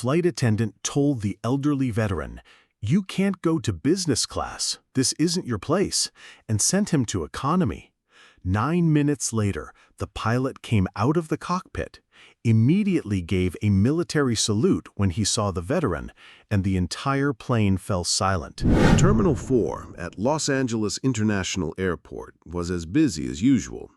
flight attendant told the elderly veteran, "You can't go to business class, this isn't your place," and sent him to economy. 9 minutes later, the pilot came out of the cockpit, immediately gave a military salute when he saw the veteran, and the entire plane fell silent. Terminal 4 at Los Angeles International Airport was as busy as usual.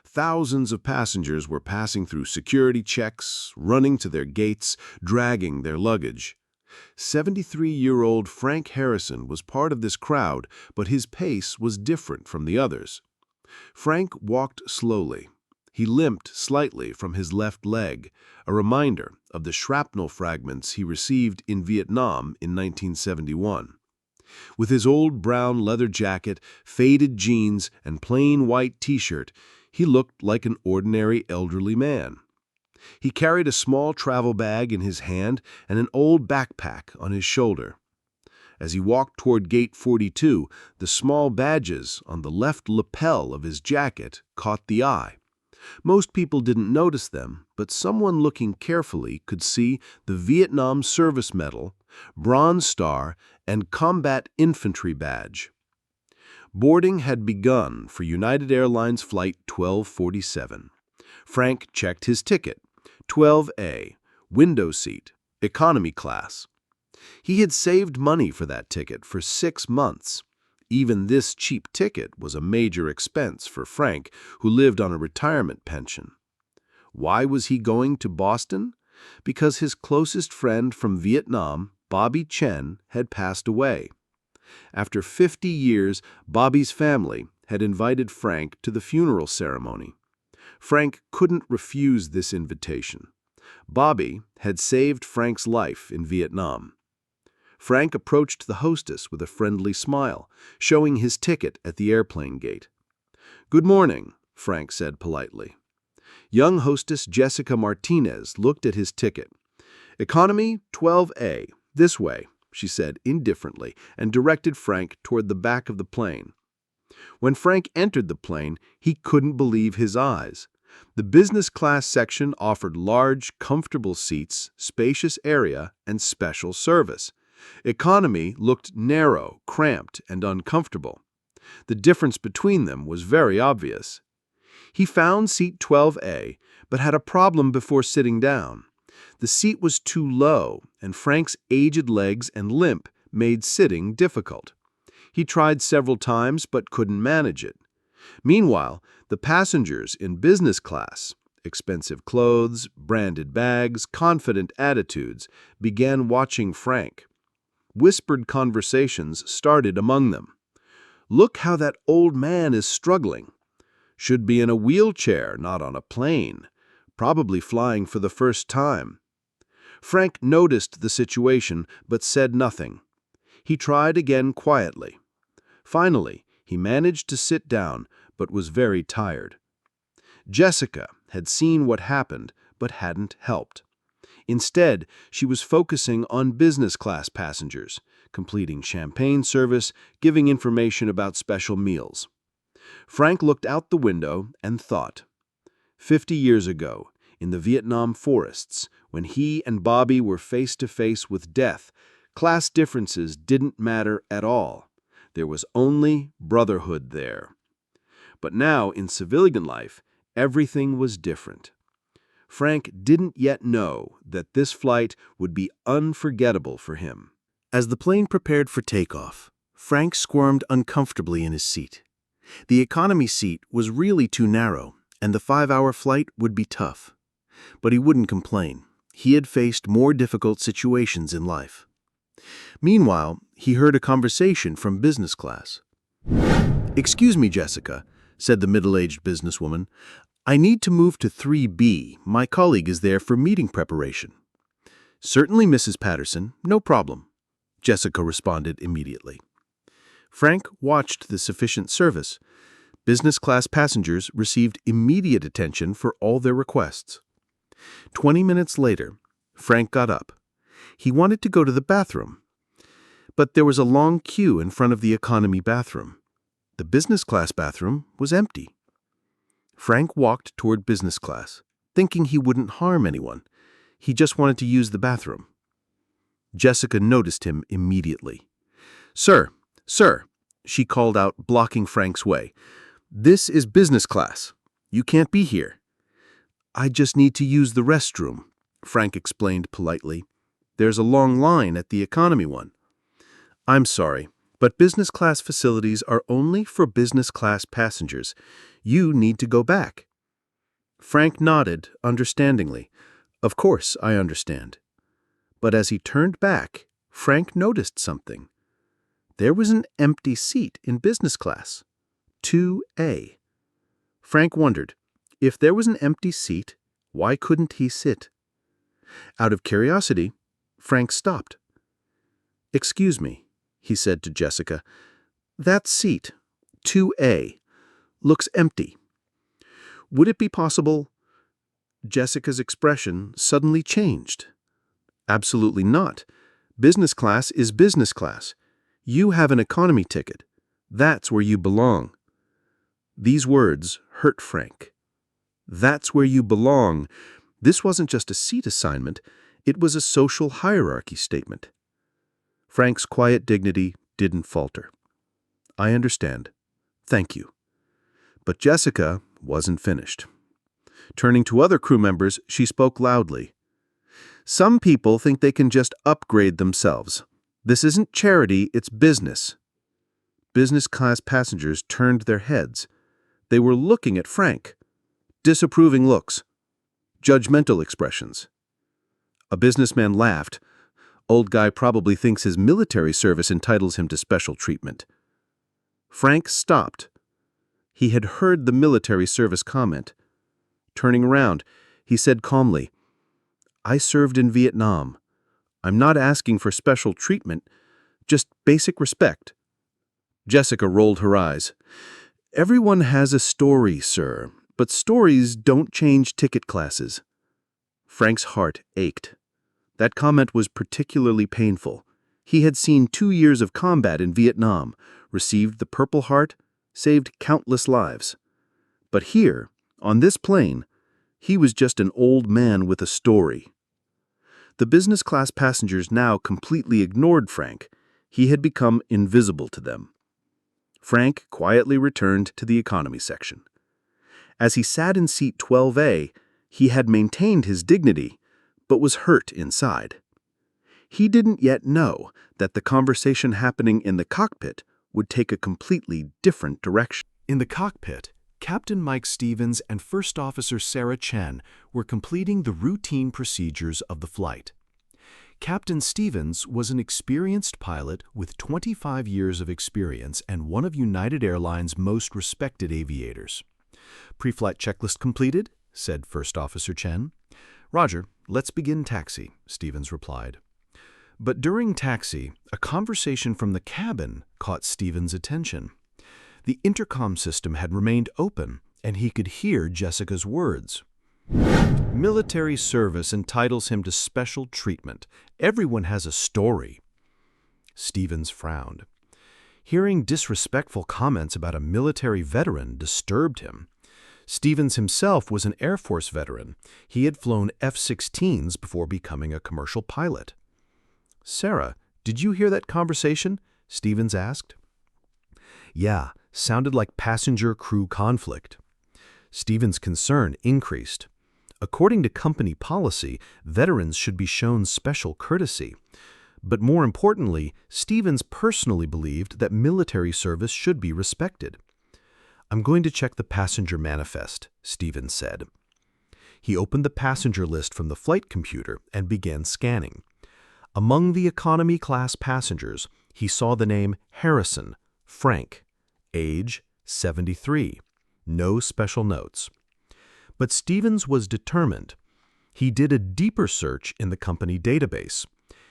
Thousands of passengers were passing through security checks, running to their gates, dragging their luggage. 73-year-old Frank Harrison was part of this crowd, but his pace was different from the others. Frank walked slowly. He limped slightly from his left leg, a reminder of the shrapnel fragments he received in Vietnam in 1971. With his old brown leather jacket, faded jeans, and plain white t-shirt, he looked like an ordinary elderly man. He carried a small travel bag in his hand and an old backpack on his shoulder. As he walked toward Gate 42, the small badges on the left lapel of his jacket caught the eye. Most people didn't notice them, but someone looking carefully could see the Vietnam Service Medal, Bronze Star, and Combat Infantry Badge. Boarding had begun for United Airlines Flight 1247. Frank checked his ticket, 12A, window seat, economy class. He had saved money for that ticket for 6 months. Even this cheap ticket was a major expense for Frank, who lived on a retirement pension. Why was he going to Boston? Because his closest friend from Vietnam, Bobby Chen, had passed away. After 50 years, Bobby's family had invited Frank to the funeral ceremony. Frank couldn't refuse this invitation. Bobby had saved Frank's life in Vietnam. Frank approached the hostess with a friendly smile, showing his ticket at the airplane gate. "Good morning," Frank said politely. Young hostess Jessica Martinez looked at his ticket. "Economy 12A, this way," she said indifferently, and directed Frank toward the back of the plane. When Frank entered the plane, he couldn't believe his eyes. The business class section offered large, comfortable seats, spacious area, and special service. Economy looked narrow, cramped, and uncomfortable. The difference between them was very obvious. He found seat 12A, but had a problem before sitting down. The seat was too low, and Frank's aged legs and limp made sitting difficult. He tried several times but couldn't manage it. Meanwhile, the passengers in business class, expensive clothes, branded bags, confident attitudes, began watching Frank. Whispered conversations started among them. "Look how that old man is struggling. Should be in a wheelchair, not on a plane. Probably flying for the first time." Frank noticed the situation but said nothing. He tried again quietly. Finally, he managed to sit down but was very tired. Jessica had seen what happened but hadn't helped. Instead, she was focusing on business class passengers, completing champagne service, giving information about special meals. Frank looked out the window and thought. 50 years ago, in the Vietnam forests, when he and Bobby were face to face with death, class differences didn't matter at all. There was only brotherhood there. But now, in civilian life, everything was different. Frank didn't yet know that this flight would be unforgettable for him. As the plane prepared for takeoff, Frank squirmed uncomfortably in his seat. The economy seat was really too narrow, and the 5-hour flight would be tough. But he wouldn't complain. He had faced more difficult situations in life. Meanwhile, he heard a conversation from business class. "Excuse me, Jessica," said the middle-aged businesswoman. "I need to move to 3B. My colleague is there for meeting preparation." "Certainly, Mrs. Patterson, no problem," Jessica responded immediately. Frank watched the sufficient service. Business class passengers received immediate attention for all their requests. 20 minutes later, Frank got up. He wanted to go to the bathroom, but there was a long queue in front of the economy bathroom. The business class bathroom was empty. Frank walked toward business class, thinking he wouldn't harm anyone. He just wanted to use the bathroom. Jessica noticed him immediately. "Sir, sir," she called out, blocking Frank's way. "This is business class. You can't be here." "I just need to use the restroom," Frank explained politely. "There's a long line at the economy one." "I'm sorry, but business class facilities are only for business class passengers. You need to go back." Frank nodded understandingly. "Of course, I understand." But as he turned back, Frank noticed something. There was an empty seat in business class, 2A. Frank wondered, if there was an empty seat, why couldn't he sit? Out of curiosity, Frank stopped. "Excuse me," he said to Jessica. "That seat, 2A, looks empty. Would it be possible—" Jessica's expression suddenly changed. "Absolutely not. Business class is business class. You have an economy ticket. That's where you belong." These words hurt Frank. That's where you belong. This wasn't just a seat assignment, it was a social hierarchy statement. Frank's quiet dignity didn't falter. "I understand. Thank you." But Jessica wasn't finished. Turning to other crew members, she spoke loudly. "Some people think they can just upgrade themselves. This isn't charity, it's business." Business class passengers turned their heads. They were looking at Frank. Disapproving looks. Judgmental expressions. A businessman laughed. "Old guy probably thinks his military service entitles him to special treatment." Frank stopped. He had heard the military service comment. Turning around, he said calmly, "I served in Vietnam. I'm not asking for special treatment, just basic respect." Jessica rolled her eyes. "Everyone has a story, sir, but stories don't change ticket classes." Frank's heart ached. That comment was particularly painful. He had seen 2 years of combat in Vietnam, received the Purple Heart, saved countless lives. But here, on this plane, he was just an old man with a story. The business class passengers now completely ignored Frank. He had become invisible to them. Frank quietly returned to the economy section. As he sat in seat 12A, he had maintained his dignity, but was hurt inside. He didn't yet know that the conversation happening in the cockpit would take a completely different direction. In the cockpit, Captain Mike Stevens and First Officer Sarah Chen were completing the routine procedures of the flight. Captain Stevens was an experienced pilot with 25 years of experience and one of United Airlines' most respected aviators. "Pre-flight checklist completed," said First Officer Chen. "Roger, let's begin taxi," Stevens replied. But during taxi, a conversation from the cabin caught Stevens' attention. The intercom system had remained open, and he could hear Jessica's words. "Military service entitles him to special treatment. Everyone has a story." Stevens frowned. Hearing disrespectful comments about a military veteran disturbed him. Stevens himself was an Air Force veteran. He had flown F-16s before becoming a commercial pilot. "Sarah, did you hear that conversation?" Stevens asked. "Yeah, sounded like passenger-crew conflict." Stevens' concern increased. According to company policy, veterans should be shown special courtesy. But more importantly, Stevens personally believed that military service should be respected. "I'm going to check the passenger manifest," Stevens said. He opened the passenger list from the flight computer and began scanning. Among the economy class passengers, he saw the name Harrison, Frank, age 73, no special notes. But Stevens was determined. He did a deeper search in the company database.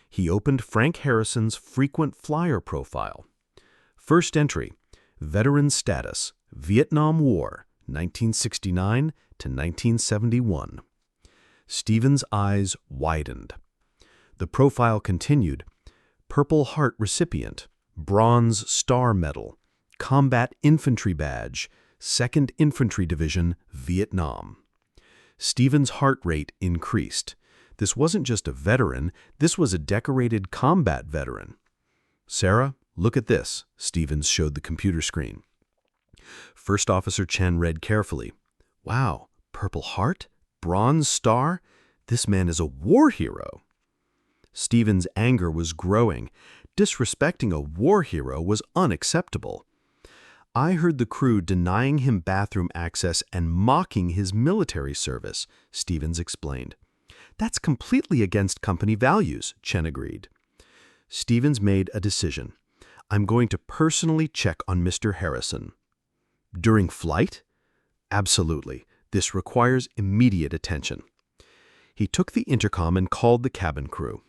He opened Frank Harrison's frequent flyer profile. First entry, veteran status, Vietnam War, 1969 to 1971. Stevens' eyes widened. The profile continued, Purple Heart recipient, Bronze Star Medal, Combat Infantry Badge, 2nd Infantry Division, Vietnam. Stevens' heart rate increased. This wasn't just a veteran, this was a decorated combat veteran. "Sarah, look at this," Stevens showed the computer screen. First Officer Chen read carefully. "Wow, Purple Heart? Bronze Star? This man is a war hero." Stevens' anger was growing. Disrespecting a war hero was unacceptable. "I heard the crew denying him bathroom access and mocking his military service," Stevens explained. "That's completely against company values," Chen agreed. Stevens made a decision. "I'm going to personally check on Mr. Harrison." "During flight?" "Absolutely. This requires immediate attention." He took the intercom and called the cabin crew.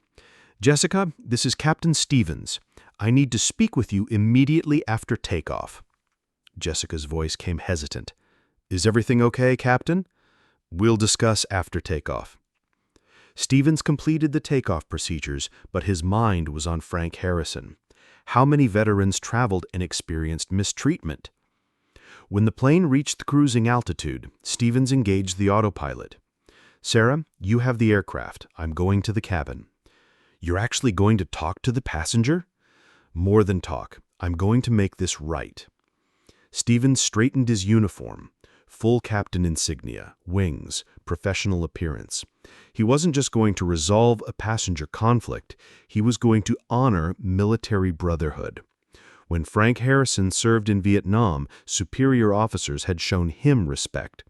"Jessica, this is Captain Stevens. I need to speak with you immediately after takeoff." Jessica's voice came hesitant. "Is everything okay, Captain?" "We'll discuss after takeoff." Stevens completed the takeoff procedures, but his mind was on Frank Harrison. How many veterans traveled and experienced mistreatment? When the plane reached cruising altitude, Stevens engaged the autopilot. "Sarah, you have the aircraft. I'm going to the cabin." "You're actually going to talk to the passenger?" "More than talk. I'm going to make this right." Stevens straightened his uniform. Full captain insignia, wings, professional appearance. He wasn't just going to resolve a passenger conflict, he was going to honor military brotherhood. When Frank Harrison served in Vietnam, superior officers had shown him respect.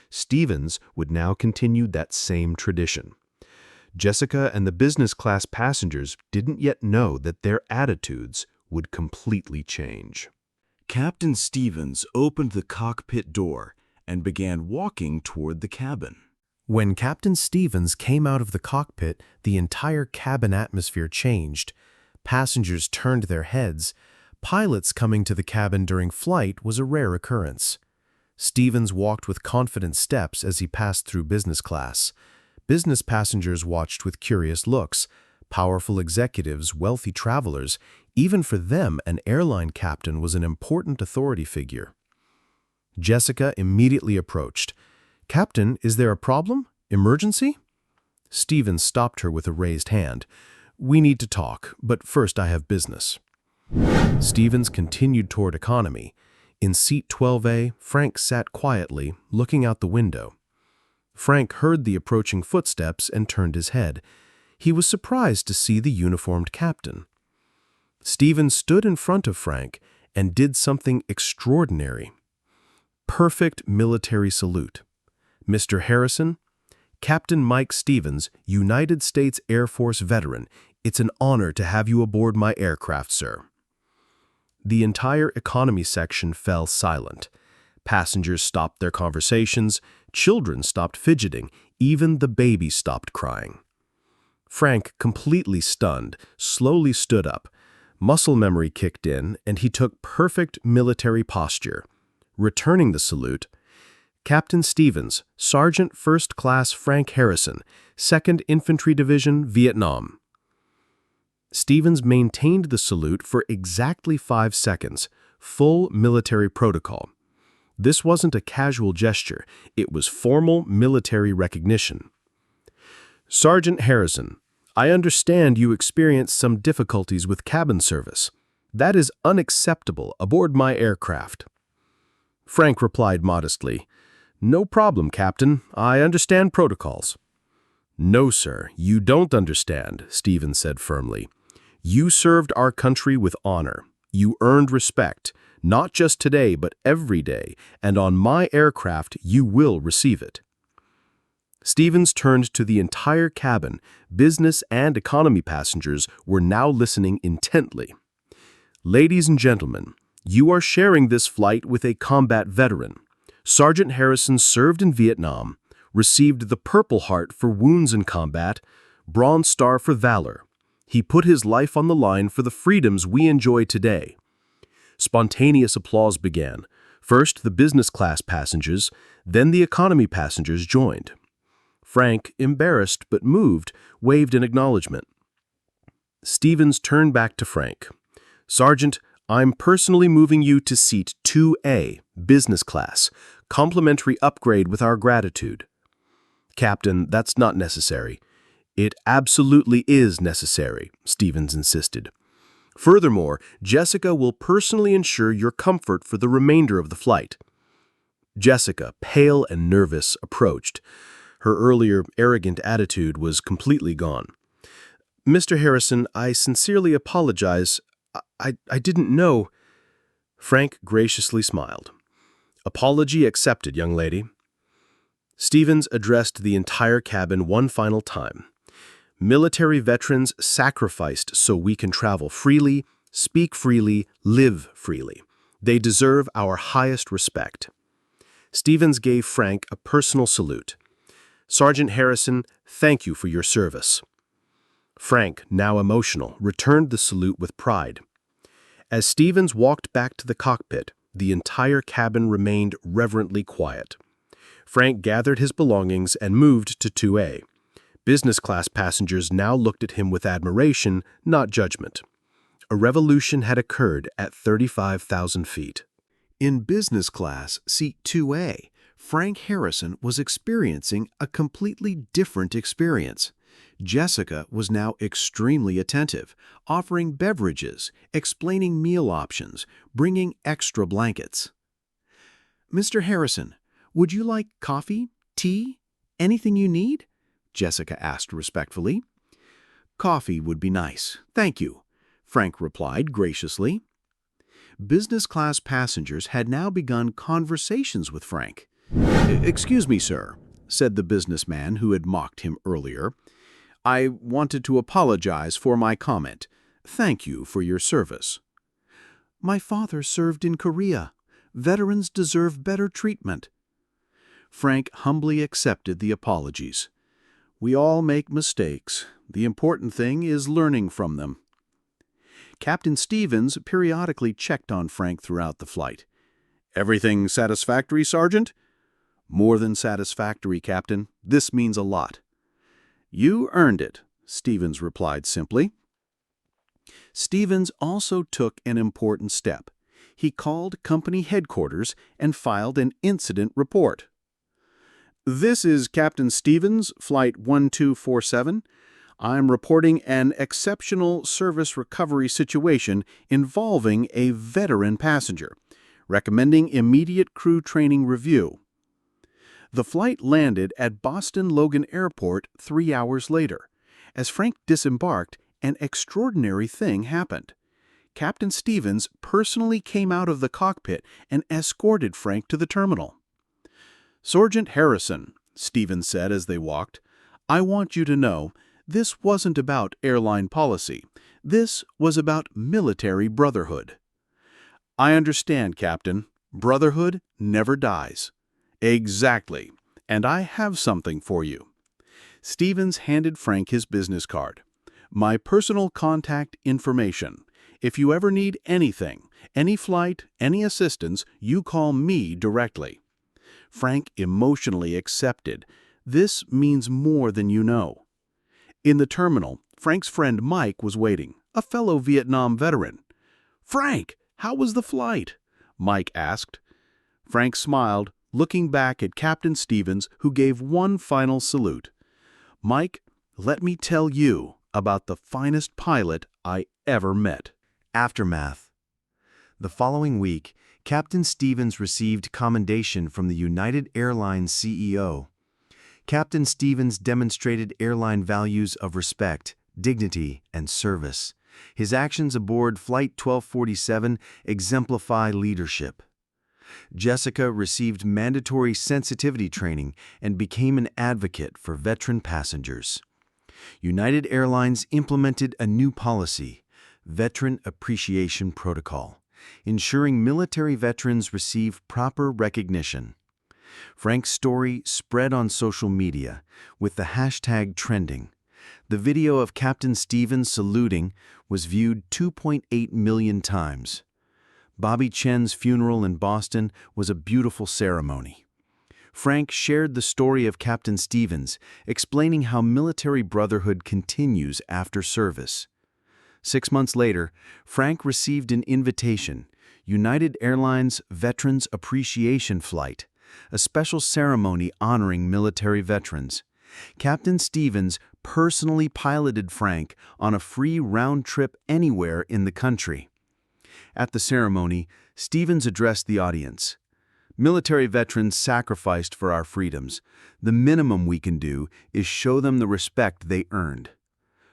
Stevens would now continue that same tradition. Jessica and the business class passengers didn't yet know that their attitudes would completely change. Captain Stevens opened the cockpit door and began walking toward the cabin. When Captain Stevens came out of the cockpit, the entire cabin atmosphere changed. Passengers turned their heads. Pilots coming to the cabin during flight was a rare occurrence. Stevens walked with confident steps as he passed through business class. Business passengers watched with curious looks. Powerful executives, wealthy travelers, even for them, an airline captain was an important authority figure. Jessica immediately approached. "Captain, is there a problem? Emergency?" Stevens stopped her with a raised hand. "We need to talk, but first I have business." Stevens continued toward economy. In seat 12A, Frank sat quietly, looking out the window. Frank heard the approaching footsteps and turned his head. He was surprised to see the uniformed captain. Stevens stood in front of Frank and did something extraordinary. Perfect military salute. "Mr. Harrison, Captain Mike Stevens, United States Air Force veteran. It's an honor to have you aboard my aircraft, sir." The entire economy section fell silent. Passengers stopped their conversations, children stopped fidgeting, even the baby stopped crying. Frank, completely stunned, slowly stood up. Muscle memory kicked in, and he took perfect military posture. Returning the salute, "Captain Stevens, Sergeant First Class Frank Harrison, 2nd Infantry Division, Vietnam." Stevens maintained the salute for exactly 5 seconds, full military protocol. This wasn't a casual gesture, it was formal military recognition. "Sergeant Harrison, I understand you experienced some difficulties with cabin service. That is unacceptable aboard my aircraft." Frank replied modestly, "No problem, Captain. I understand protocols." "No, sir, you don't understand," Stevens said firmly. "You served our country with honor. You earned respect, not just today, but every day, and on my aircraft you will receive it." Stevens turned to the entire cabin. Business and economy passengers were now listening intently. "Ladies and gentlemen, you are sharing this flight with a combat veteran. Sergeant Harrison served in Vietnam, received the Purple Heart for wounds in combat, Bronze Star for valor. He put his life on the line for the freedoms we enjoy today." Spontaneous applause began. First, the business class passengers, then the economy passengers joined. Frank, embarrassed but moved, waved in acknowledgement. Stevens turned back to Frank. "Sergeant, I'm personally moving you to seat 2A, business class, complimentary upgrade with our gratitude." "Captain, that's not necessary. "It absolutely is necessary," Stevens insisted. "Furthermore, Jessica will personally ensure your comfort for the remainder of the flight." Jessica, pale and nervous, approached. Her earlier arrogant attitude was completely gone. "Mr. Harrison, I sincerely apologize. I didn't know." Frank graciously smiled. "Apology accepted, young lady." Stevens addressed the entire cabin one final time. "Military veterans sacrificed so we can travel freely, speak freely, live freely. They deserve our highest respect." Stevens gave Frank a personal salute. "Sergeant Harrison, thank you for your service." Frank, now emotional, returned the salute with pride. As Stevens walked back to the cockpit, the entire cabin remained reverently quiet. Frank gathered his belongings and moved to 2A. Business class passengers now looked at him with admiration, not judgment. A revolution had occurred at 35,000 feet. In business class, seat 2A, Frank Harrison was experiencing a completely different experience. Jessica was now extremely attentive, offering beverages, explaining meal options, bringing extra blankets. "Mr. Harrison, would you like coffee, tea, anything you need?" Jessica asked respectfully. "Coffee would be nice, thank you," Frank replied graciously. Business class passengers had now begun conversations with Frank. "Excuse me, sir," said the businessman who had mocked him earlier. "I wanted to apologize for my comment. Thank you for your service." "My father served in Korea. Veterans deserve better treatment." Frank humbly accepted the apologies. "We all make mistakes. The important thing is learning from them." Captain Stevens periodically checked on Frank throughout the flight. "Everything satisfactory, Sergeant?" "More than satisfactory, Captain. This means a lot." "You earned it," Stevens replied simply. Stevens also took an important step. He called company headquarters and filed an incident report. "This is Captain Stevens, Flight 1247. I'm reporting an exceptional service recovery situation involving a veteran passenger, recommending immediate crew training review." The flight landed at Boston Logan Airport 3 hours later. As Frank disembarked, an extraordinary thing happened. Captain Stevens personally came out of the cockpit and escorted Frank to the terminal. "Sergeant Harrison," Stevens said as they walked, "I want you to know this wasn't about airline policy. This was about military brotherhood." "I understand, Captain. Brotherhood never dies." "Exactly. And I have something for you." Stevens handed Frank his business card. "My personal contact information. If you ever need anything, any flight, any assistance, you call me directly." Frank emotionally accepted. This means more than you know. In the terminal, Frank's friend Mike was waiting, a fellow Vietnam veteran. "Frank, how was the flight?" Mike asked. Frank smiled, looking back at Captain Stevens, who gave one final salute. "Mike, let me tell you about the finest pilot I ever met." Aftermath. The following week, Captain Stevens received commendation from the United Airlines CEO. Captain Stevens demonstrated airline values of respect, dignity, and service. His actions aboard Flight 1247 exemplify leadership. Jessica received mandatory sensitivity training and became an advocate for veteran passengers. United Airlines implemented a new policy, Veteran Appreciation Protocol, ensuring military veterans receive proper recognition. Frank's story spread on social media, with the hashtag trending. The video of Captain Stevens saluting was viewed 2.8 million times. Bobby Chen's funeral in Boston was a beautiful ceremony. Frank shared the story of Captain Stevens, explaining how military brotherhood continues after service. 6 months later, Frank received an invitation, United Airlines Veterans Appreciation Flight, a special ceremony honoring military veterans. Captain Stevens personally piloted Frank on a free round trip anywhere in the country. At the ceremony, Stevens addressed the audience. "Military veterans sacrificed for our freedoms. The minimum we can do is show them the respect they earned."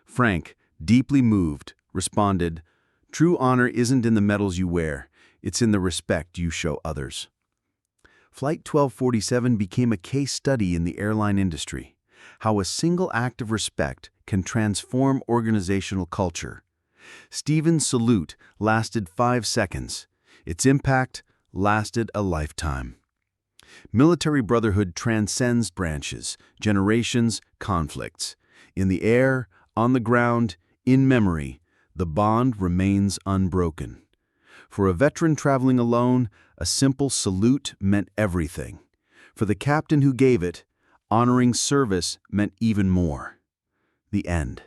Frank, deeply moved, responded, "True honor isn't in the medals you wear, it's in the respect you show others." Flight 1247 became a case study in the airline industry, how a single act of respect can transform organizational culture. Stevens' salute lasted 5 seconds. Its impact lasted a lifetime. Military brotherhood transcends branches, generations, conflicts. In the air, on the ground, in memory, the bond remains unbroken. For a veteran traveling alone, a simple salute meant everything. For the captain who gave it, honoring service meant even more. The end.